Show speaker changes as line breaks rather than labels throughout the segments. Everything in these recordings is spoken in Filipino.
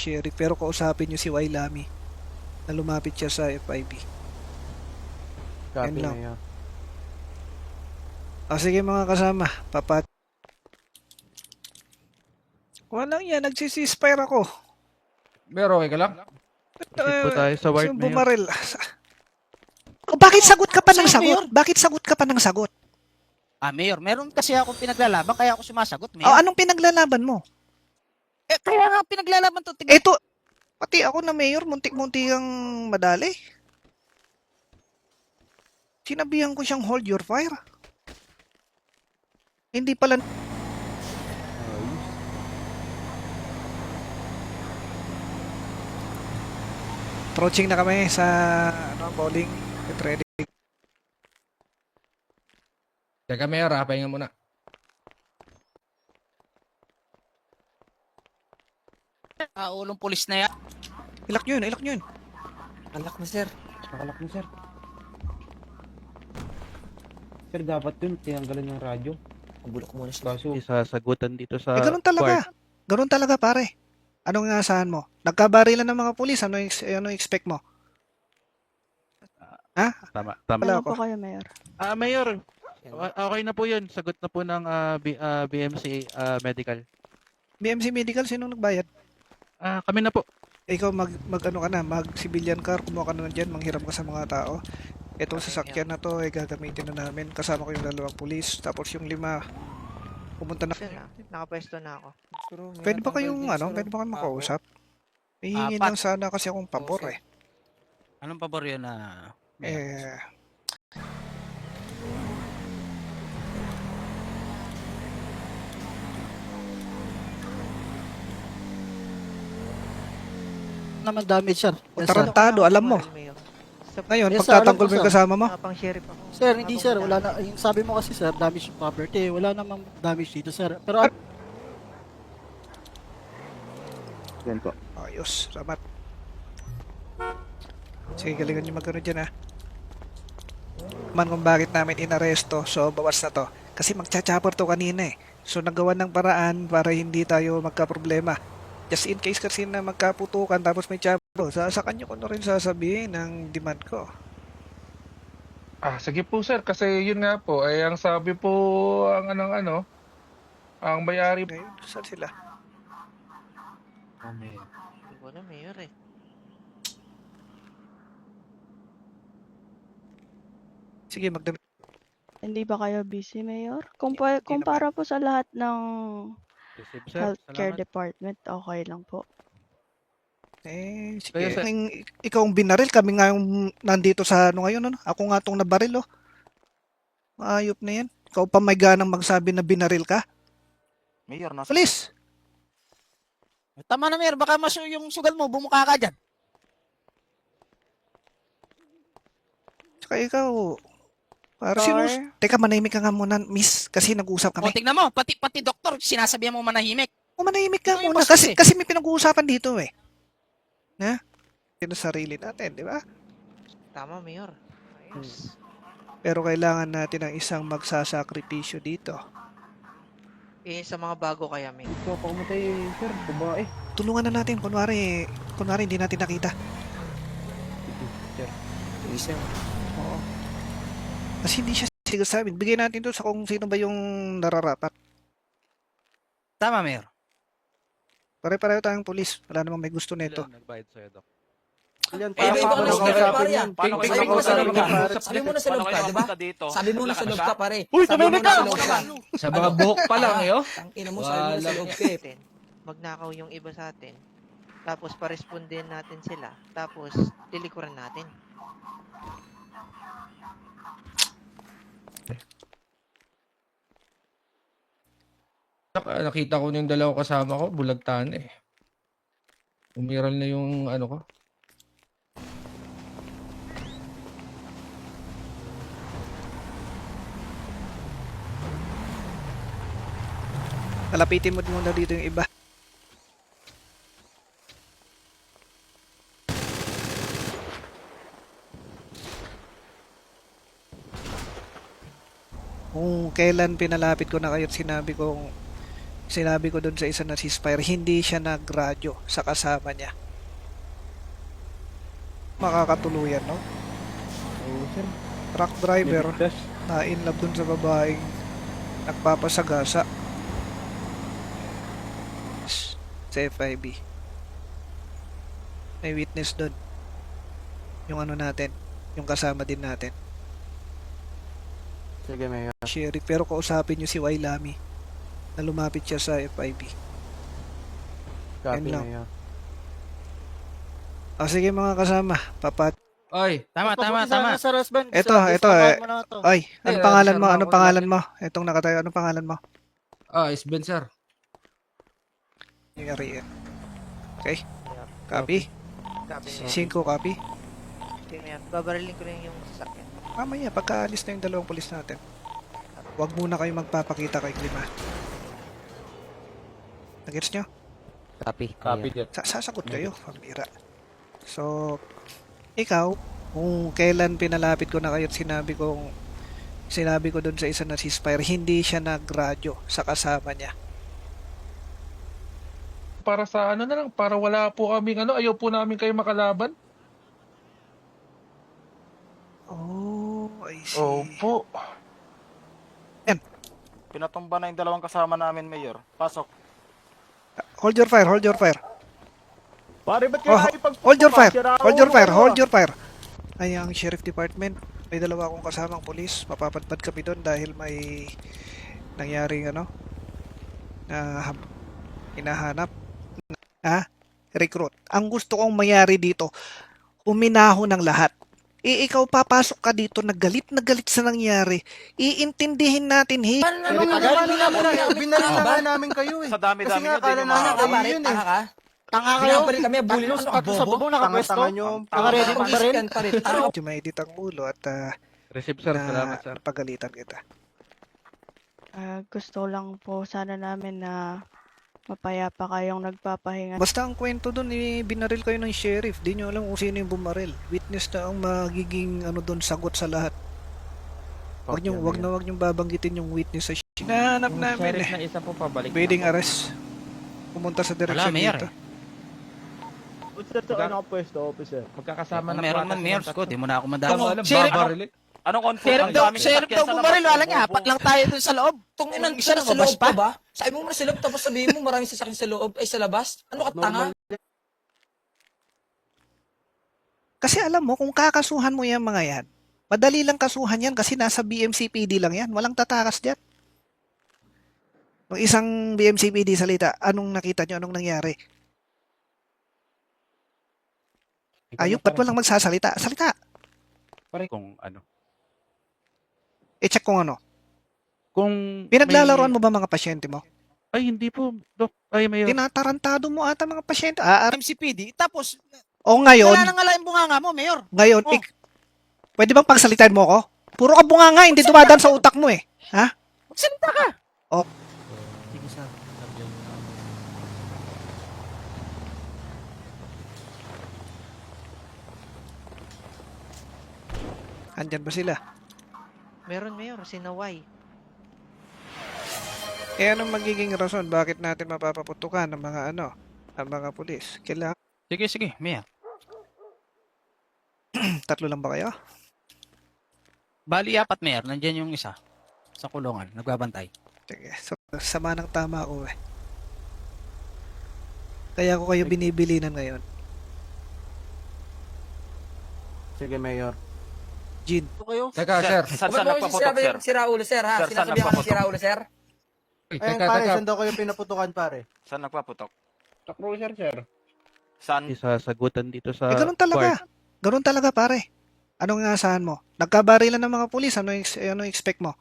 sheriff, pero kausapin nyo si Wailami na lumapit siya sa FIB.
Copy,
lang.
Mayor.
Sige mga kasama, papat. Walang yan, nagsisisfire ako.
Pero okay ka lang?
Proceed po tayo sa ward,
Yung
Mayor.
bumaril. Bakit sagot ka pa ng
Saan,
sagot?
Mayor?
Bakit sagot ka pa ng sagot?
Mayor, meron kasi akong pinaglalaban kaya ako sumasagot, Mayor.
Anong pinaglalaban mo?
Kaya nga pinaglalaban to.
Ito, pati ako na mayor, muntik-muntik ang madali. Sinabihan ko siyang hold your fire. Hindi pala. Approaching na kami sa bowling. Get ready.
Teka, Mayor, pahinga muna.
Ulong pulis na yan.
Ilak nyo yun, ilak nyo yun.
Alak na, sir. Nakalak na, sir. Sir, dapat yun, tinanggalan yung radyo. Mabulok muna siya. Kaso,
Isasagutan dito sa
Ganun
ward.
talaga. Ganun talaga pare. Anong inaasahan mo? Nagkabarilan ng mga pulis, ano expect mo?
Tama.
Wala
Ano
ako.
po kayo, Mayor?
Mayor, okay na po yun. Sagot na po ng BMC Medical.
BMC Medical, sino nagbayad?
Kami na po.
Ikaw ano ka na, mag-civilian car, kumuha ka na dyan, manghiram ka sa mga tao. Itong sasakyan na to, gagamitin na namin. Kasama ko yung 2 pulis, tapos yung 5, pumunta na.
Sir, nakapwesto na ako.
Pwede ba kayong, pwede ba kayong makausap? Hihingi lang sana kasi akong pabor eh.
Anong pabor yun na?
Naman damage, sir. Yes, sir.
Tarantado, alam mo. Ngayon,
Yes, sir,
pagtatanggol
alam ko,
mo yung
sir.
kasama mo,
Pang sheriff ako.
Sir, hindi, sir. Wala na. Yung sabi mo kasi, sir, damage yung property. Wala namang damage dito, sir. Pero
yan po.
ayos, salamat. Sige, galingan nyo magano dyan ha. Man kung bakit namin inaresto, so bawas na to. Kasi magcha-chopper to kanina eh. So nagawa ng paraan para hindi tayo magka-problema. Just in case kasi na magkaputukan tapos may chopper, sa kanya ko na rin sasabihin ang demand ko.
Sige po sir, kasi yun nga po, ay ang sabi po ang ang may-ari
Ngayon, saan sila?
Hindi ko na, Mayor eh.
Sige, magdamit.
Hindi ba kayo busy, Mayor?
Hindi
Kumpara po sa lahat ng
Receive, sir.
healthcare
Salamat.
department, okay lang po.
Sige.
Kaya, sir.
Ikaw ang binaril, kami nga yung nandito sa ngayon, ano? Ako nga tong nabaril, oh. Ayop na yan. Ikaw pa may ganang magsabi na binaril ka?
Mayor,
Please!
Tama na, Mayor. Baka yung sugal mo, bumuka ka dyan.
Tsaka ikaw, para
Sir?
Teka, manahimik ka nga muna, miss, kasi nag-uusap
O,
kami.
tingnan mo. Pati doktor, sinasabihan mo manahimik.
Manahimik ka
Ito yung
muna,
bastos
kasi may pinag-uusapan dito eh. Na? Sarili natin, di ba?
Tama, Mayor. Ayos.
Pero kailangan natin ng isang magsasakripisyo dito.
Sa mga bago kaya, Mayor.
Ikaw pa kumatay, sir. Babae.
Tulungan na natin, kunwari hindi natin nakita.
Sir.
Oo. Kasi hindi siya sigal sa amin. Bigay natin to sa kung sino ba yung nararapat.
Tama, Mayor.
Pare-pareho tayong pulis. Wala namang may gusto nito.
Ilan nagbayad sa'yo, Dok?
Yan,
Paano
paano
kayo
kausapin
yan?
yan?
Paano kayo
Sabi mo sa loob ka, pare.
Sabi mo na sa loob ka, di ba?
Sabi mo na sa loob ka, pare.
Uy,
Sabi mo
tumimik
na
ka!
sa loob ka.
Sa mga buhok pa lang, eh, oh.
Tangina mo, sabi mo na sa loob ka eh.
Magnakaw yung iba sa atin. Tapos paresponden natin sila. Tapos lilikuran natin.
Nakita ko na yung 2 kasama ko, bulagtaan eh. Umiral na yung ko.
Lalapitin mo muna dito yung iba. Kung kailan pinalapit ko na kayo at sinabi kong sinabi ko doon sa isa na ceasefire, hindi siya nagradyo sa kasama niya. Makakatuluyan, no?
Oo, sir.
Truck driver
Ligtas.
na in love dun sa babaeng nagpapasagasa sa FIB. May witness doon. Yung ano natin, yung kasama din natin.
Sige, Mayor.
Sheriff, pero kausapin nyo si Wailami na lumapit siya sa FIB.
Copy,
Yan lang.
Mayor.
O sige mga kasama, papat.
Ay,
Tama.
Sa husband.
Ito, Ay, anong
Eh,
pangalan
sir,
mo?
mga
Anong pangalan mo? Itong nakatayo, anong pangalan mo?
Isben sir.
Yung Ariel. Okay?
Yeah.
Copy?
Copy.
5 copy?
Okay, Mayor. Babarilin ko lang yung sasakyan.
Mamaya, pagkaalis na yung dalawang pulis natin. Huwag muna kayo magpapakita kay Klima. Nag-gets nyo?
Copy, Jet.
Sasagot kayo, pambira. So, ikaw, kung kailan pinalapit ko na kayo at sinabi ko doon sa isa na ceasefire, hindi siya nagradyo sa kasama niya.
Para sa ano na lang, para wala po kaming ano, ayaw po namin kayo makalaban.
Oh, I see.
Opo.
Pinatumba na yung dalawang kasama namin, Mayor. Pasok.
Hold your fire, hold your fire.
Pare, ba't
Oh, hold your fire, hold your fire, hold your fire. Ay, ang sheriff department, may dalawa akong kasamang polis. Mapapadpad kami doon dahil may nangyaring ano, na hinahanap na recruit. Ang gusto kong mayari dito, uminaho ng lahat. Ikaw papasok ka dito, nagalit sa nangyari. Iintindihin natin, hey.
Binaril na nga namin kayo eh. Sa dami-dami nyo, di naman
Tanga ka, pare.
yun eh.
Tanga ka.
Tanga kayo.
Binabaril kami, bully mo. Ano ka,
Sa
bobo?
bubong nakapwesto.
Tanga
nyo. Tanga ready
Tanga
mong
ka,
baril.
iskan, pare. Tanga ka.
Medyo maedit ang ulo at
Receive sir, salamat sir.
pagalitan kita.
Gusto lang po sana namin na mapayapa kayong nagpapahinga.
Basta ang kwento doon, binaril kayo ng sheriff. Di nyo alam kung sino yung bumaril. Witness na ang magiging ano doon, sagot sa lahat. Wag nyo babanggitin yung witness sa hinahanap namin eh.
Na isa po pabalik.
Pwedeng arrest. Pumunta sa direksyon dito.
Magkakasama na
Meron man, Mayor. Ko, di mo na ako madami.
Alam,
Sheriff,
babarilin.
Anong
Sheriff daw bumaril. Wala nga, apat lang tayo dun sa loob.
Tong inang
Isa
isa
na
sa
mabas
loob
pa?
pa ba? Sabi mo na sa loob, tapos sabihin mo maraming sasakyan sa loob, ay sa labas? Ano ka, tanga?
Kasi alam mo, kung kakasuhan mo yan mga yan, madali lang kasuhan yan kasi nasa BMCPD lang yan. Walang tatakas dyan. Nung isang BMCPD salita, anong nakita nyo? Anong nangyari? Ayok, ba't walang magsasalita? Salita!
Kung ano.
I-check kung ano.
Kung
Pinaglalaroan mo ba mga pasyente mo?
Ay, hindi po, Dok. Ay, Mayor.
Tinatarantado mo ata mga pasyente.
MCPD. Tapos,
O ngayon,
wala nang alam yung bunganga mo, Mayor.
ngayon,
Oh.
pwede bang pagsalitain mo ako? Puro ka bunganga, hindi dumadaan sa utak mo eh. Ha?
Magsalita ka.
Andyan ba sila?
Meron, Mayor. Sinaway.
Eh anong magiging rason bakit natin mapapaputukan ng mga ano, ang mga pulis? Kailangan
Sige, Mayor.
tatlo lang ba kayo?
Bali, apat, Mayor. Nandyan yung isa. Sa kulungan. Nagbabantay.
Sige, so sama ng tama ako eh. Kaya ko kayo binibilinan ngayon.
Sige, Mayor.
Jean,
Teka, sir.
Saan nagpaputok, sir? Si Raulo, sir, ha? Sinasabihan ka si Raulo, sir?
Ay, teka.
daw kayo pinaputukan, pare?
Saan nagpaputok?
Sa cruiser, sir.
Saan? Isasagutan dito sa
ganun talaga. Ganun talaga pare. Anong inaasahan mo? Nagkabarilan ng mga pulis, ano expect mo?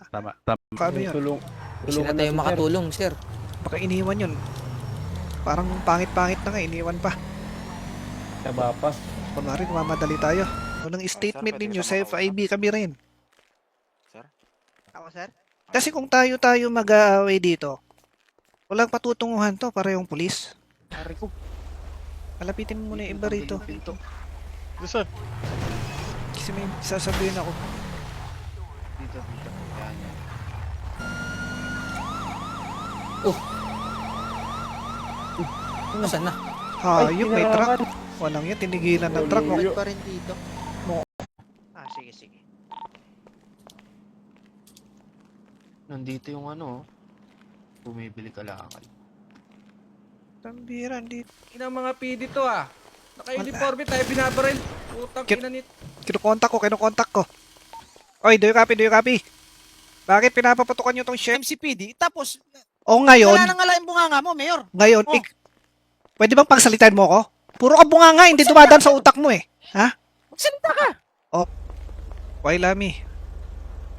Tama.
Paano yun?
Sila tayo makatulong, sir.
Baka iniwan yun. Parang pangit-pangit na nga, iniwan pa.
Sa Bapas.
Kunwari, mamadali tayo. Unang statement ninyo sa FIB kami rin.
Ako, sir?
Kasi kung tayo mag-aaway dito, walang patutunguhan to para yung pulis. Pare ko. Malapitin mo muna yung iba rito. Kasi may sasabihin ako.
Nasaan na?
Hayop, may truck. Walang yan, tinigilan ng truck.
Bakit pa rin dito? Sige, sige.
Nandito yung ano, bumibili ka lakal.
Tambiran dito.
Inang mga PD to ah. Naka-uniforme tayo binabaril. Putang
Kit-
ina nit.
Kinukontak ko. Oy, do you copy? Bakit pinapaputukan nyo tong chef?
MCPD, tapos
O ngayon,
wala nang alaing bunganga mo, Mayor. Oh.
pwede bang pagsalitain mo ako? Puro ka bunganga, hindi dumadaan sa utak mo eh.
Magsalita ka.
Okay, Lami.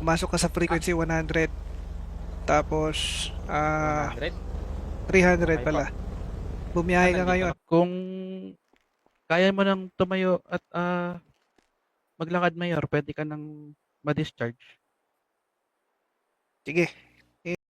Pumasok ka sa frequency 100. Tapos, 300 pala. Bumiyahe ka ngayon.
Kung kaya mo nang tumayo at maglakad, Mayor, pwede ka nang ma-discharge.
Sige,